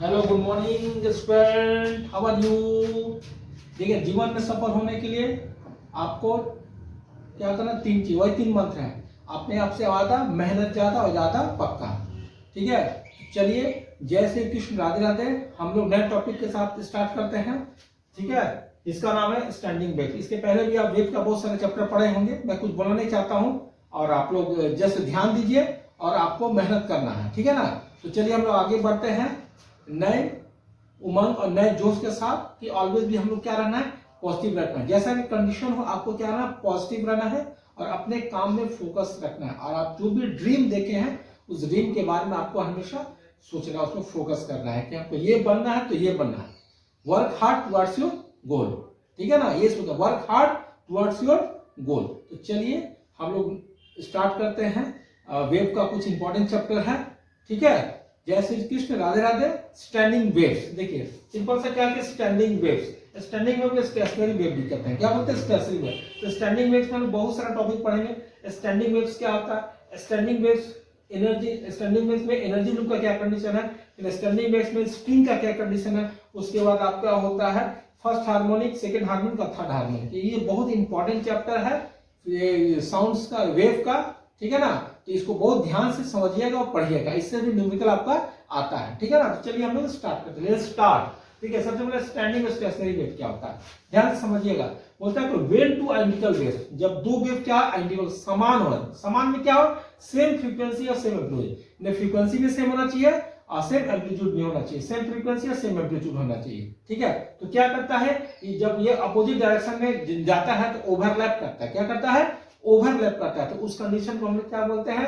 Hello good morning student, how are you. देखिए, जीवन में सफल होने के लिए आपको क्या करना, तीन चीज, वही तीन मंत्र हैं। अपने आप से वादा, मेहनत ज्यादा और ज्यादा पक्का। ठीक है, चलिए जय श्री कृष्ण, राधे राधे। हम लोग नए टॉपिक के साथ स्टार्ट करते हैं। ठीक है, इसका नाम है स्टैंडिंग वेव। इसके पहले भी आप वेव का बहुत सारे चैप्टर पढ़े होंगे, मैं कुछ बोलना नहीं चाहता हूँ और आप लोग जस्ट ध्यान दीजिए और आपको मेहनत करना है। ठीक है ना, तो चलिए हम लोग आगे बढ़ते हैं नए उमंग और नए जोश के साथ कि ऑलवेज भी हम लोग क्या रहना है, पॉजिटिव रखना है। जैसा भी कंडीशन हो आपको क्या रहना, पॉजिटिव रहना है और अपने काम में फोकस रखना है। और आप जो भी ड्रीम देखे हैं उस ड्रीम के बारे में आपको हमेशा सोचना है, उसमें फोकस करना है कि आपको ये बनना है तो ये बनना है। Work hard towards your goal. ठीक है ना, ये सोचा, work hard towards your goal. तो चलिए हम लोग स्टार्ट करते हैं। वेव का कुछ इंपॉर्टेंट चैप्टर है। ठीक है, जय श्री कृष्ण, राधे राधे। स्टैंडिंग वेव्स, देखिए सिंपल सा क्या है, स्टैंडिंग वेव्स। स्टैंडिंग वेव को स्टेशनरी वेव भी कहते हैं। क्या बोलते हैं, स्टेशनरी वेव। तो स्टैंडिंग वेव्स में हम बहुत सारा टॉपिक पढ़ेंगे। स्टैंडिंग वेव्स क्या होता है, standing waves energy, standing waves में एनर्जी लूप का क्या कंडीशन है, फिर स्टैंडिंग वेव्स में स्प्रिंग का क्या कंडीशन है, उसके बाद आपका होता है फर्स्ट हार्मोनिक, सेकंड हार्मोनिक का, थर्ड हार्मोनिक। ये बहुत इंपॉर्टेंट चैप्टर है साउंड्स का, वेव का। ठीक है ना, तो इसको बहुत ध्यान से समझिएगा और पढ़िएगा, इससे भी न्यूमेरिकल आपका आता है। ठीक है ना, तो चलिए हम लोग स्टार्ट करते हैं। स्टार्ट। ठीक है, सबसे पहले स्टैंडिंग और स्टेशनरी वेव क्या होता है, ध्यान से समझिएगा। बोलता है वेन टू आइडेंटिकल वेव, जब दो वेव क्या आइडेंटिकल समान हो, समान में क्या हो, सेम फ्रीक्वेंसी और सेम एम्पलीट्यूड। फ्रीक्वेंसी भी सेम होना चाहिए और सेम एम्पलीट्यूड भी होना चाहिए, सेम फ्रीक्वेंसी और सेम एम्पलीट्यूड होना चाहिए। ठीक है, तो क्या करता है, जब ये अपोजिट डायरेक्शन में जाता है तो ओवरलैप करता है। क्या करता है, ओवरलैप करता है। तो उस कंडीशन को हम लोग क्या बोलते हैं,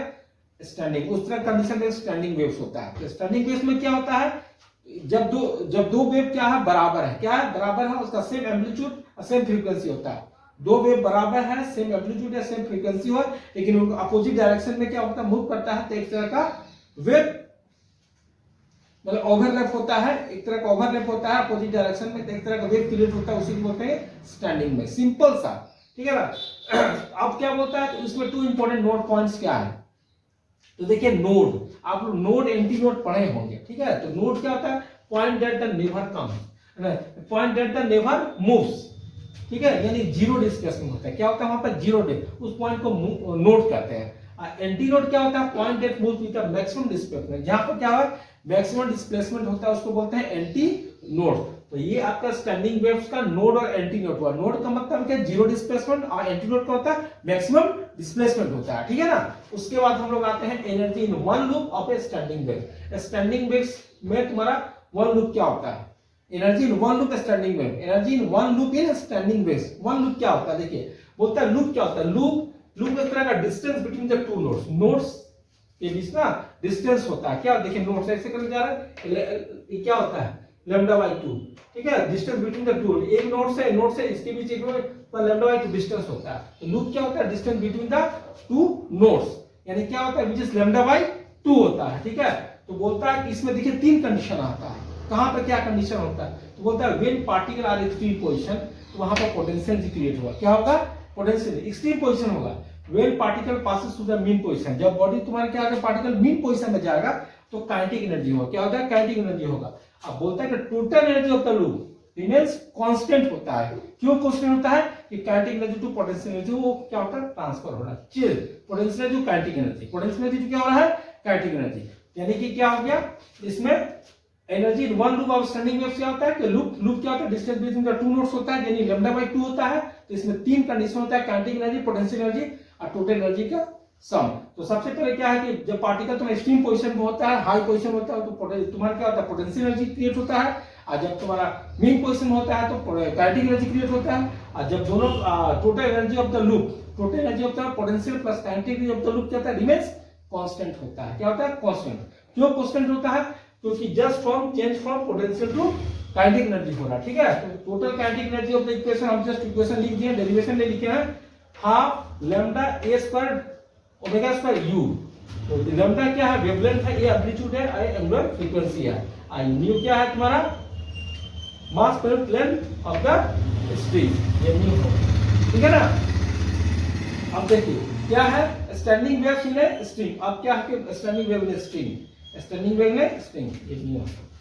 स्टैंडिंग। उस तरह कंडीशन में स्टैंडिंग वेव्स होता है। तो स्टैंडिंग वेव्स में क्या होता है, जब दो वेव क्या है, बराबर है, क्या है, बराबर है, उसका सेम एम्पलीट्यूड और सेम फ्रीक्वेंसी होता है। दो वेव बराबर है, सेम एम्पलीट्यूड है, सेम फ्रीक्वेंसी हो, लेकिन उनको अपोजिट डायरेक्शन में क्या होता है, मूव करता है, तो एक तरह का वेव मतलब ओवरलैप होता है, एक तरह का ओवरलैप होता है अपोजिट डायरेक्शन में, एक तरह का वेव क्रिएट होता है, उसी को बोलते हैं स्टैंडिंग में। सिंपल सा। ठीक है ना, अब क्या बोलता है, तो इसमें टू इंपॉर्टेंट नोट पॉइंट्स क्या है, तो देखिए नोड, आप लोग नोड एंटी नोड पढ़े होंगे। ठीक है, तो नोड क्या होता है, point that the never comes, point that the never moves. ठीक है, यानी जीरो डिस्प्लेसमेंट होता है। क्या होता है वहां पर, जीरो डे, उस पॉइंट को नोड कहते हैं। एंटी नोड क्या होता है, point that moves with the maximum displacement, जहां पर क्या है मैक्सिमम डिस्प्लेसमेंट होता है, उसको बोलते हैं एंटी नोड। तो ये आपका स्टैंडिंग वेव्स का नोड और एंटी नोड हुआ। नोड का मतलब क्या, जीरो डिस्प्लेसमेंट, और एंटी नोड का होता है मैक्सिमम डिस्प्लेसमेंट होता है। ठीक है ना, उसके बाद हम लोग आते हैं energy in one loop of A standing wave. Standing waves में तुम्हारा वन लूप क्या होता है, energy in one loop standing wave, energy in one loop in standing waves. One loop क्या होता है, देखिए बोलता है लूप क्या होता है, लूप एक तरह का distance between the two nodes, nodes के बीच ना डिस्टेंस होता है। क्या देखिए, नोड्स ऐसे करके जा रहा है, ये क्या होता है, लैम्डा बाई 2। ठीक है, डिस्टेंस बिटवीन द टू, एक नोड से इसके बीच एक लैम्डा बाई 2 डिस्टेंस होता है। तो लूप क्या होता है, distance between the two nodes, यानी क्या होता है, विच इज लैम्डा बाई 2 होता है। ठीक है, तो बोलता है कि इसमें देखिए तीन कंडीशन आता है। कहां पर क्या कंडीशन होता है, तो बोलता है when particle are extreme position, तो वहां पर पोटेंशियल क्रिएट होगा। क्या होगा, पोटेंशियल एक्सट्रीम पोजीशन होगा। When particle passes to the mean position, जब बॉडी तुम्हारे क्या होगा, पार्टिकल मीन पोजीशन में जाएगा तो काइनेटिक एनर्जी होगा। क्या होता है, काइनेटिक एनर्जी होगा। अब बोलता है कि total energy of the loop remains constant होता है। क्यों कांस्टेंट होता है, कि kinetic energy to potential energy वो क्या होता है, ट्रांसफर हो रहा है। Chill potential energy kinetic energy, potential energy क्या हो रहा है, काइनेटिक एनर्जी। यानी कि क्या हो गया, इसमें energy in one loop of standing waves क्या होता है, कि लूप क्या होता है, distance between the two nodes होता है, यानी लैम्डा बाई 2 होता है। तो इसमें तीन कंडीशन होता है, काइनेटिक एनर्जी, पोटेंशियल एनर्जी और टोटल एनर्जी का सम। तो सबसे पहले क्या है कि जब पार्टिकल तुम्हारा एक्सट्रीम पोजीशन में होता है, हाई पोजीशन में होता है, तो तुम्हारा क्या होता है, पोटेंशियल एनर्जी क्रिएट होता है। और जब तुम्हारा मीन पोजीशन में होता है तो काइनेटिक एनर्जी क्रिएट होता है। और जब दोनों total energy of the loop, total energy of the potential plus kinetic energy of the loop क्या होता है, रिमेंस कांस्टेंट होता है। क्या होता है, कांस्टेंट। क्यों कांस्टेंट होता है, क्योंकि just from change from potential to kinetic energy हो रहा है। ठीक है, तो total kinetic energy of the equation हम जस्ट इक्वेशन लिख दिए, डेरिवेशन ले लिखे हैं, half lambda a square omega square u. तो लैम्डा क्या है, वेवलेंथ है, ए एम्पलीट्यूड है, आई एंगुलर फ्रीक्वेंसी है, आई न्यू क्या है तुम्हारा, mass per unit length of the string, ये न्यू है। ठीक है ना, अब देखिए क्या है, standing wave in a string. अब क्या है कि standing wave in a string, standing wave in a string, ये न्यू है।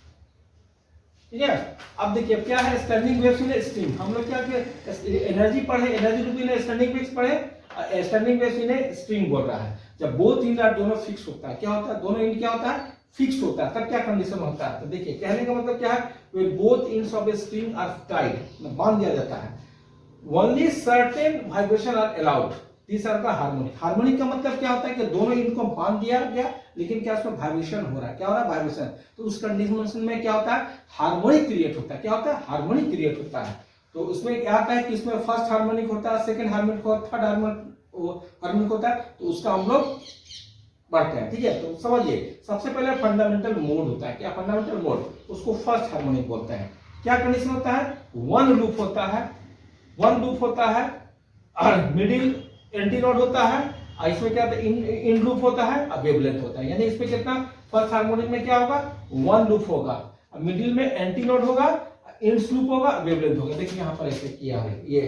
ठीक है। अब देखिए क्या है स्टैंडिंग वेव्स इन स्ट्रिंग, हम लोग क्या किया एनर्जी पढ़े, एनर्जी रूपी ने स्टैंडिंग वेव्स पढ़े, स्टैंडिंग वेव्स इन स्ट्रिंग बोल रहा है। जब बोथ इंड आर दोनों फिक्स होता है, क्या होता है दोनों इंड क्या होता है फिक्स होता है, तब क्या कंडीशन होता है। तो देखिए कहने का मतलब क्या है, when both ends of a string are tied, बांध दिया जाता है, only certain vibration are allowed, these are the harmonic। Harmonic का मतलब क्या होता है कि दोनों इंड को बांध दिया गया लेकिन क्या उसमें वाइब्रेशन हो रहा है, क्या हो रहा है वाइब्रेशन। तो उस कंडीशन में क्या होता है हार्मोनिक क्रिएट होता है, क्या होता है हार्मोनिक क्रिएट होता है। तो उसमें क्या आता है कि इसमें फर्स्ट हार्मोनिक होता है, सेकंड हार्मोनिक होता है, थर्ड हार्मोनिक होता है, तो उसका हम लोग बढ़ते हैं। ठीक है, तो समझिए सबसे पहले फंडामेंटल मोड होता है, क्या फंडामेंटल मोड, उसको फर्स्ट हार्मोनिक बोलते हैं। क्या कंडीशन होता है, वन लूप होता है, वन लूप होता है और मिडिल एंटी नोड होता है, और इसमें क्या होता है इन लूप होता है और वेवलेंथ होता है। यानी इसमें कितना फर्स्ट हार्मोनिक में क्या होगा वन लूप होगा, मिडिल में एंटी नोड होगा, इंड्स लूप होगा, वेवलेंथ होगा। देखिए यहाँ पर ऐसे किया है ये,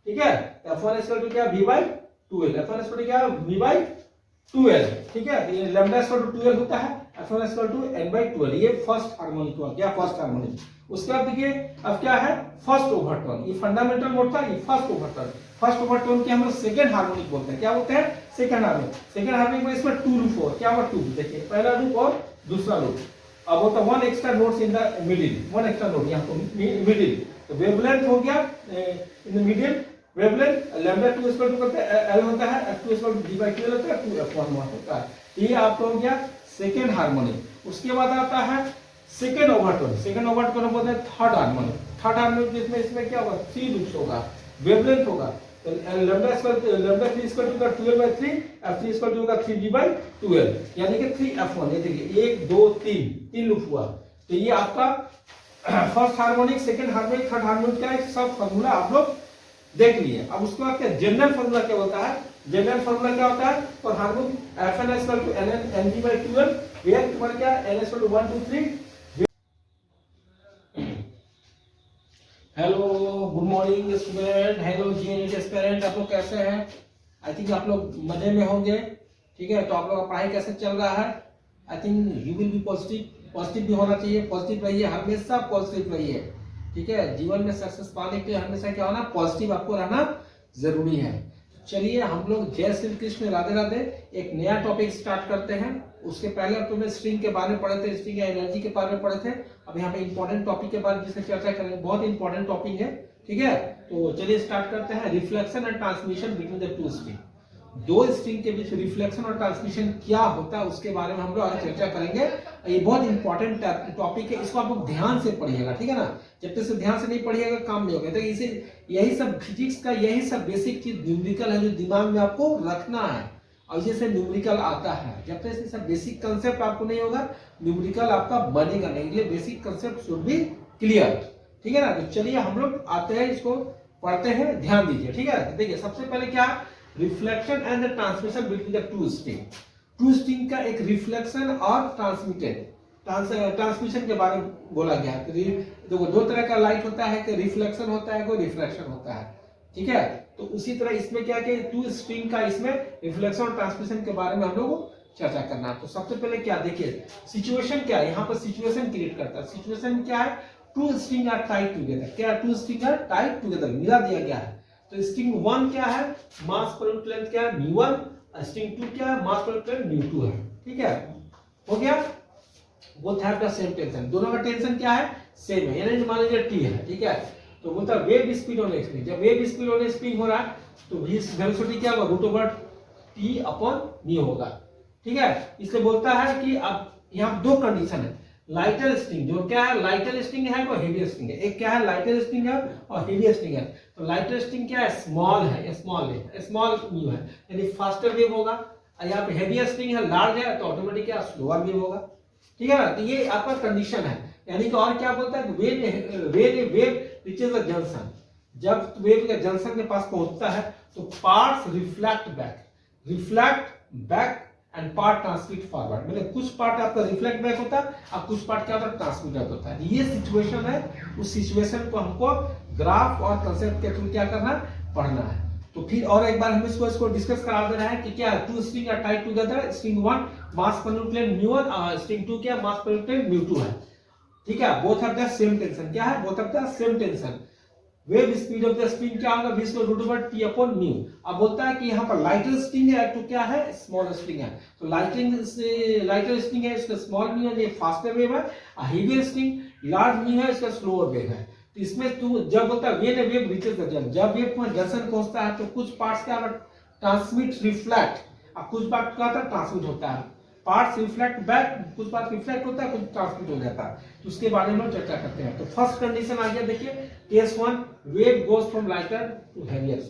ठीक है। F1 इक्वल टू क्या V/2L, F1 इक्वल टू क्या V/2L, ठीक है। ये लैम्डा इक्वल टू 2L होता है, F1 इक्वल टू N/2L, ये फर्स्ट हार्मोनिक हुआ, क्या फर्स्ट हार्मोनिक। उसके बाद देखिए अब क्या है फर्स्ट ओवरटोन, ये फंडामेंटल मोड था, ये फर्स्ट ओवरटोन, फर्स्ट ओवरटोन के हम लोग सेकंड हार्मोनिक बोलते हैं, क्या बोलते हैं सेकंड हार्मोनिक। सेकंड हार्मोनिक में इसमें टू लूप हो, क्या हुआ टू, देखिए पहला लूप और दूसरा लूप। अब होता one extra notes in the middle, one extra note यहाँ पर मिडिल, तो वेवलेंथ हो गया in the middle, wavelength lambda 2 equal to करते हैं L होता है, F2 इक्वल टू D/2L होता है, 2F1 होता है। ये आपका हो गया सेकंड हार्मोनिक। उसके बाद आता है सेकंड ओवरटोन, सेकंड ओवरटोन बोलते हैं थर्ड हार्मोनिक। थर्ड हार्मोनिक जिसमें इसमें क्या होगा 3 लूप्स होगा, वेवलेंथ होगा, तो lambda 3 equal to 12/3, F3 equal to होगा 3D/2L, यानी कि 3F1। ये देखिए 1 2 3 तीन लूप हुआ। तो ये आपका first harmonic, second harmonic, third harmonic का एक सब फार्मूला आप लोग देख लिए। अब उसके बाद क्या जनरल फार्मूला क्या होता है, जनरल फार्मूला क्या होता है for harmonic, Fn equal to Ng/2L, where equal क्या N equal to 1 2 3। Hello good morning student, hello JEE NEET aspirant, आप लोग कैसे हैं? आई थिंक आप लोग मजे में होंगे, ठीक है। तो आप लोग का पढ़ाई कैसे चल रहा है? I think you will be positive, positive भी होना चाहिए, पॉजिटिव रहिए, हमेशा पॉजिटिव रहिए, ठीक है। जीवन में सक्सेस पाने के लिए हमेशा क्या होना पॉजिटिव आपको रहना जरूरी है। चलिए हम लोग जय श्री कृष्ण, राधे राधे, एक नया टॉपिक स्टार्ट करते हैं। उसके पहले तो मैं स्ट्रिंग के बारे में पढ़े थे, स्ट्रिंग या एनर्जी के बारे में पढ़े थे। अब यहाँ पे इंपॉर्टेंट टॉपिक के बारे में जिससे चर्चा करेंगे, बहुत इंपॉर्टेंट टॉपिक है, ठीक है। तो चलिए स्टार्ट करते हैं। Reflection and transmission between the two string, दो स्ट्रिंग के बीच रिफ्लेक्शन और ट्रांसमिशन क्या होता है उसके बारे में हम लोग आज चर्चा करेंगे। ये बहुत इंपॉर्टेंट टॉपिक है, इसको आप लोग ध्यान से पढ़िएगा, ठीक है ना। जब तक से ध्यान से नहीं पढ़िएगा काम नहीं होगा। तो इसे यही सब फिजिक्स का यही सब बेसिक चीज न्यूमेरिकल है जो दिमाग में आपको रखना है, और जैसे न्यूमेरिकल आता है। जब तक इसे सब बेसिक कंसेप्ट आपको नहीं होगा न्यूमेरिकल आपका बनेगा नहीं, इसलिए basic concept should be clear, ठीक है ना। तो चलिए हम लोग आते हैं, इसको पढ़ते हैं, ध्यान दीजिए, ठीक है। देखिए सबसे पहले क्या reflection and the transmission between the two string, two string का एक रिफ्लेक्शन और ट्रांसमिशन के बारे में बोला गया है। देखो दो तरह का लाइट होता है, कि रिफ्लेक्शन होता है, कोई रिफ्रैक्शन होता है, ठीक है। तो उसी तरह इसमें क्या कि टू स्ट्रिंग का इसमें रिफ्लेक्शन और ट्रांसमिशन के बारे में हम लोग को चर्चा करना है। तो सबसे पहले क्या देखिए सिचुएशन क्या है, यहाँ पर सिचुएशन क्रिएट करता है। सिचुएशन क्या है, two string are tied together, क्या two string are tied together, मिला दिया गया है। तो स्ट्रिंग 1 क्या है मास पर यूनिट लेंथ क्या है μ1, स्ट्रिंग 2 क्या है मास पर यूनिट लेंथ μ2 है, ठीक है। हो गया, both have the same tension, दोनों का टेंशन क्या है सेम है, यानी मान लीजिए t है, ठीक है। तो बोलता है वेव स्पीड ऑन स्प्रिंग, जब वेव स्पीड ऑन स्प्रिंग हो रहा है तो वेलोसिटी क्या होगा √T/μ होगा, ठीक है। इसलिए बोलता है कि अब यहाँ दो कंडीशन है, लाइटर स्ट्रिंग जो क्या है लाइटर स्ट्रिंग है और हेवी स्ट्रिंग है। एक क्या है लाइटर स्ट्रिंग है और हेवी स्ट्रिंग है। तो लाइटर स्ट्रिंग क्या है स्मॉल है, स्मॉल म्यू है, यानी फास्टर वेव होगा। और यहाँ पे हेवी स्ट्रिंग है लार्ज है, तो ऑटोमेटिक क्या स्लोअर वेव होगा, ठीक है ना। तो ये आपका कंडीशन है, यानी कि और क्या बोलता है वेव रीचेज द जंक्शन, जब वेव के जंक्शन के पास पहुंचता है तो parts reflect back and part transmit forward, मतलब कुछ पार्ट आपका रिफ्लेक्ट बैक होता है और कुछ पार्ट क्या होता है ट्रांसमिट होता है। ये सिचुएशन है, उस सिचुएशन को हमको ग्राफ और कंसेप्ट के थ्रू क्या करना पढ़ना है। तो फिर और एक बार हम इसको डिस्कस करा दे रहे हैं कि क्या two string are tied together, string 1 mass per unit length μ1 और स्ट्रिंग 2 क्या मास पर यूनिट लेंथ μ2 है। ठीक है, both of the same tension, क्या है, both of the same tension. Wave speed of the spring क्या होगा, v square root over t upon mu. अब बोलता है कि यहाँ पर लाइटर स्प्रिंग है तो क्या है, स्मॉल स्प्रिंग है, तो लाइटर स्प्रिंग है, इसका स्मॉल न्यू है, ये फास्टर वेव है, हेवियर स्प्रिंग लार्ज न्यू है, इसका स्लोअर वेव है। तो इसमें तू जब बोलता है when wave reaches the junction, जब वेव पर जंक्शन पहुंचता है तो कुछ पार्ट्स क्या ट्रांसमिट रिफ्लेक्ट, अब कुछ पार्ट क्या होता है ट्रांसमिट होता है, पार्ट्स रिफ्लेक्ट बैक, कुछ पार्ट रिफ्लेक्ट होता है, कुछ ट्रांसमिट हो जाता है, तो उसके बारे में चर्चा करते हैं। तो फर्स्ट कंडीशन आ गया, देखिए case 1, wave goes from lighter to heavier.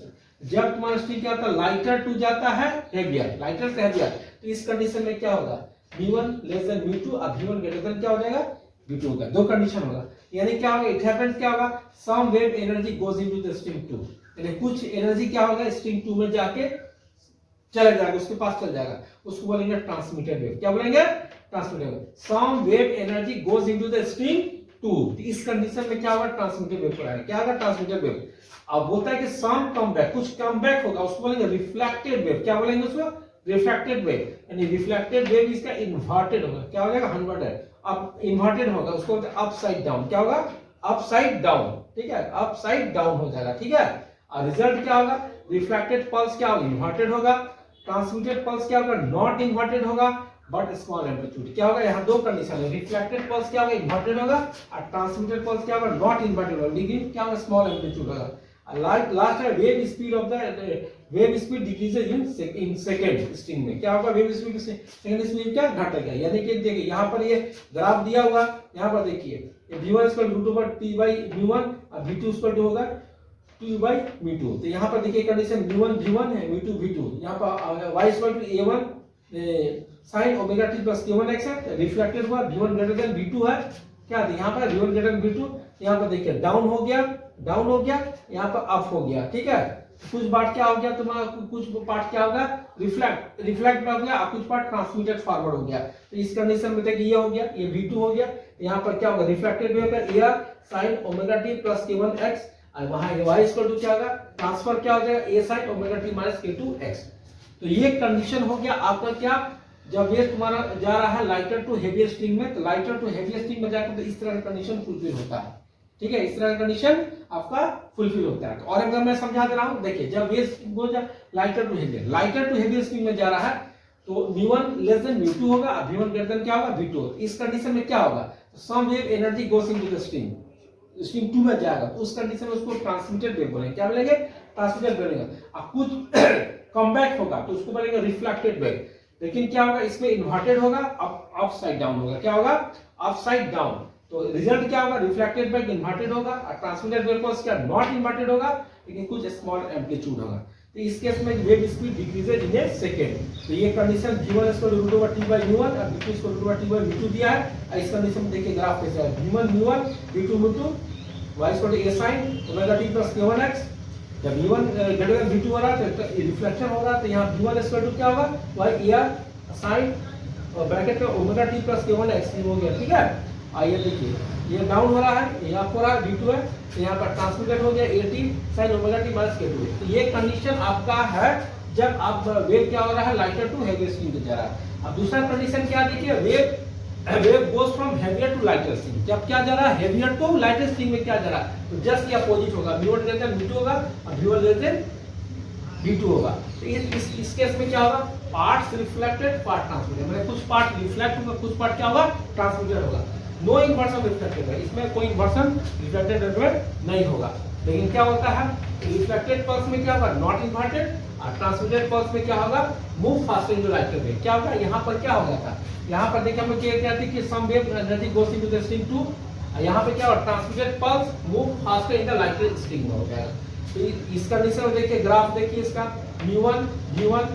जब तुम्हारा स्ट्रिंग क्या होता है, लाइटर टू जाता है हेवियर, लाइटर से हेवियर, तो इस कंडीशन में क्या होगा, v1 लेस देन v2 और v1 ग्रेटर देन क्या हो जाएगा, v2 होगा। दो कंडीशन होगा, यानी क्या होगा, इट हैपेंस क्या होगा, some wave energy goes into the string 2, यानी कुछ एनर्जी क्या होगा स्ट्रिंग 2 में जाके चला जाएगा, उसके पास चल जाएगा, उसको बोलेंगे ट्रांसमिटेड वेव। क्या बोलेंगे, transmitted wave. Some wave energy goes into the string 2, इस कंडीशन में क्या होगा, ट्रांसमिटेड वेव पड़ेगा, क्या होगा, ट्रांसमिटेड वेव। अब बोलता है कि सम कम बैक, कुछ कम बैक होगा, उसको बोलेंगे रिफ्लेक्टेड वेव। क्या बोलेंगे उसको, रिफ्लेक्टेड वेव, यानी रिफ्लेक्टेड वेव इसका इन्वर्टेड होगा, क्या हो जाएगा, इन्वर्टेड। अब इन्वर्टेड होगा, उसको बोलते हैं अपसाइड डाउन, क्या होगा, अपसाइड डाउन, ठीक है, अपसाइड डाउन हो जाएगा, ठीक है। और रिजल्ट क्या होगा, रिफ्लेक्टेड पल्स क्या होगा, इन्वर्टेड होगा, ट्रांसमिटेड पल्स क्या होगा, नॉट इन्वर्टेड होगा बट स्मॉल एम्पलीट्यूड। क्या होगा, यहाँ दो कंडीशन है, रिफ्लेक्टेड पल्स क्या होगा, इन्वर्टेड होगा, और ट्रांसमिटेड पल्स क्या होगा, नॉट इन्वर्टेड होगा, लेकिन क्या होगा, स्मॉल एम्पलीट्यूड होगा। लास्ट है wave speed of the wave speed decreases in second string में, क्या होगा, वेव स्पीड सेकंड स्पीड क्या घटेगा, यानी कि देखिए यहाँ पर ये ग्राफ दिया हुआ, यहाँ पर देखिए v1 equal root over t by v1 और v2 इक्वल होगा 2 बाई v2। तो यहाँ पर देखिए कंडीशन v1 v1 है, v2 v2, यहाँ पर y equal to a1 sin omega t plus k1x है, रिफ्लेक्टेड हुआ, v1 ग्रेटर देन v2 है, क्या है यहाँ पर v1 ग्रेटर देन v2, यहाँ पर देखिए डाउन हो गया, डाउन हो गया, यहाँ पर अप हो गया, ठीक है। कुछ पार्ट क्या हो गया तुम्हारा, कुछ पार्ट क्या होगा, रिफ्लेक्ट हो गया, कुछ पार्ट ट्रांसमिटेड फॉरवर्ड हो गया। तो इस कंडीशन में देखिए ये हो गया, ये v2 हो गया, यहाँ पर क्या होगा, रिफ्लेक्टेड वेव का a sin omega t plus k1x, और वहां y इक्वल टू क्या होगा, ट्रांसफर क्या हो जाएगा, a sin omega t minus k2x। तो ये कंडीशन हो गया आपका, क्या जब ये तुम्हारा जा रहा है लाइटर टू हेवियर स्ट्रिंग में, तो लाइटर टू हेवियर स्ट्रिंग में जाकर तो इस तरह का कंडीशन फुलफिल होता है, ठीक है, इस तरह का कंडीशन आपका फुलफिल होता है। और अगर मैं समझा दे रहा हूं, देखिए जब ये लाइटर टू हेवियर स्ट्रिंग में जा रहा है तो v1 लेस देन v2 होगा, v1 ग्रेटर देन क्या होगा, v2। इस कंडीशन में क्या होगा, some wave energy goes into the string 2 में जाएगा, तो उस कंडीशन में उसको ट्रांसमिटेड वेव बोलेंगे, क्या बोलेंगे, ट्रांसमिटेड वेव बोलेंगे। अब कुछ कम बैक होगा तो उसको बोलेंगे रिफ्लेक्टेड वेव, लेकिन क्या होगा, इसमें इन्वर्टेड होगा, अपसाइड डाउन होगा, क्या होगा, अपसाइड डाउन। तो रिजल्ट क्या होगा, रिफ्लेक्टेड वेव इन्वर्टेड होगा, और ट्रांसमिटेड वेव क्या नॉट इन्वर्टेड होगा, लेकिन कुछ स्मॉल एम्पलीट्यूड होगा। तो इस केस में wave speed decreases in a second. तो ये condition v1 equal to root over t by v1 और v2 equal to root over t by v2 दिया है। और इस कंडीशन में देखिए ग्राफ कैसा है, v1 v1 v2 v2, y equal to a sin omega t plus k1x। जब v1 ग्रेटर देन v2 हो रहा है तो रिफ्लेक्शन होगा, तो यहाँ v1 इक्वल टू क्या होगा, y a sin और ब्रैकेट में ओमेगा t प्लस k1x हो गया, ठीक है। आइए देखिए ये डाउन हो रहा है, यहाँ हो रहा है v2 है, तो यहाँ पर ट्रांसमिटेड हो गया at sin omega t minus k2। तो ये कंडीशन आपका है जब आप वेव क्या हो रहा है, लाइटर टू हेवियर स्ट्रिंग में जा रहा है। अब दूसरा कंडीशन क्या देखिए, wave goes from heavier to lighter string. जब क्या जा रहा है, हेवियर टू लाइटर स्ट्रिंग में क्या जा रहा है, तो जस्ट ये अपोजिट होगा, v1 ग्रेटर देन v2 होगा और v1 लेस देन v2 होगा। तो इस केस में क्या होगा, पार्ट्स रिफ्लेक्टेड पार्ट ट्रांसमिटेड, मतलब कुछ पार्ट रिफ्लेक्ट होगा, कुछ पार्ट क्या होगा, ट्रांसमिटेड होगा। नो इन्वर्सन रिफ्लेक्टेड है, इसमें कोई इन्वर्सन रिफ्लेक्टेड नहीं होगा। लेकिन क्या होता है, रिफ्लेक्टेड पल्स में क्या होगा, नॉट इन्वर्टेड, और ट्रांसमिटेड पल्स में क्या होगा, move faster in the lighter wave. क्या होगा, यहाँ पर क्या हो जाता है, यहाँ पर देखिए हम क्या कहते हैं कि some wave energy goes into the string 2, यहाँ पे क्या होगा, transmitted pulse move faster in the lighter string में हो जाएगा। तो इस कंडीशन में देखिए ग्राफ देखिए इसका v1 v1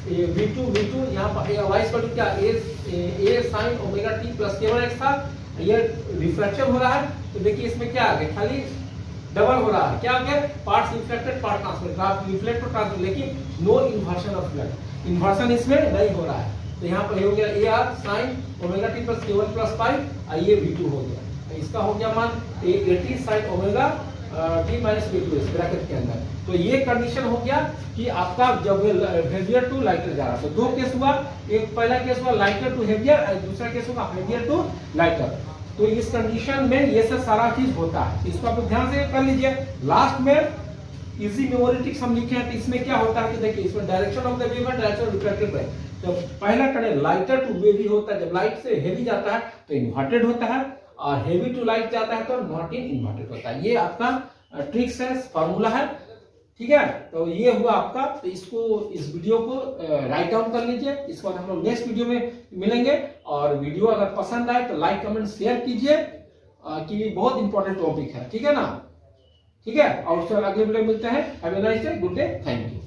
v2 यहाँ पर y इक्वल टू क्या, a sin omega t plus k1x था, ये रिफ्लेक्शन हो रहा है, तो देखिए इसमें क्या आ गया, खाली डबल हो रहा है, क्या आ गया, पार्ट्स रिफ्लेक्टेड पार्ट ट्रांसमिटेड, आप रिफ्लेक्ट और ट्रांसमिट, लेकिन no inversion of flux, inversion इसमें नहीं हो रहा है। तो यहाँ पर हो गया a sin omega t plus k1 plus pi, ये v2 हो गया, इसका हो गया मान a sin omega t minus k2 इस ब्रैकेट के अंदर। तो ये कंडीशन हो गया कि आपका जब हेवियर टू लाइटर जा रहा है। तो दो केस हुआ, एक पहला केस हुआ लाइटर टू हेवियर, दूसरा केस हुआ हेवियर टू लाइटर। तो इस कंडीशन में ये सब सारा चीज होता है, इसको आप ध्यान से कर लीजिए। लास्ट में इजी मेमोरी ट्रिक्स हम लिखे हैं, तो इसमें क्या होता है कि देखिए इसमें direction of the wave, direction reflected ray. तो पहला करें लाइटर टू वेवी होता है, जब लाइट से हेवी जाता है तो इन्वर्टेड होता है, और हेवी टू लाइट जाता है तो नॉट इन इन्वर्टेड होता है। ये आपका ट्रिक्स है, फार्मूला है, ठीक है। तो ये हुआ आपका, तो इसको इस वीडियो को राइट डाउन कर लीजिए। इसको हम लोग नेक्स्ट वीडियो में मिलेंगे, और वीडियो अगर पसंद आए तो लाइक कमेंट शेयर कीजिए, कि बहुत इंपॉर्टेंट टॉपिक है, ठीक है ना। ठीक है, और अगले वीडियो में मिलते हैं। Have a nice day, good day, thank you.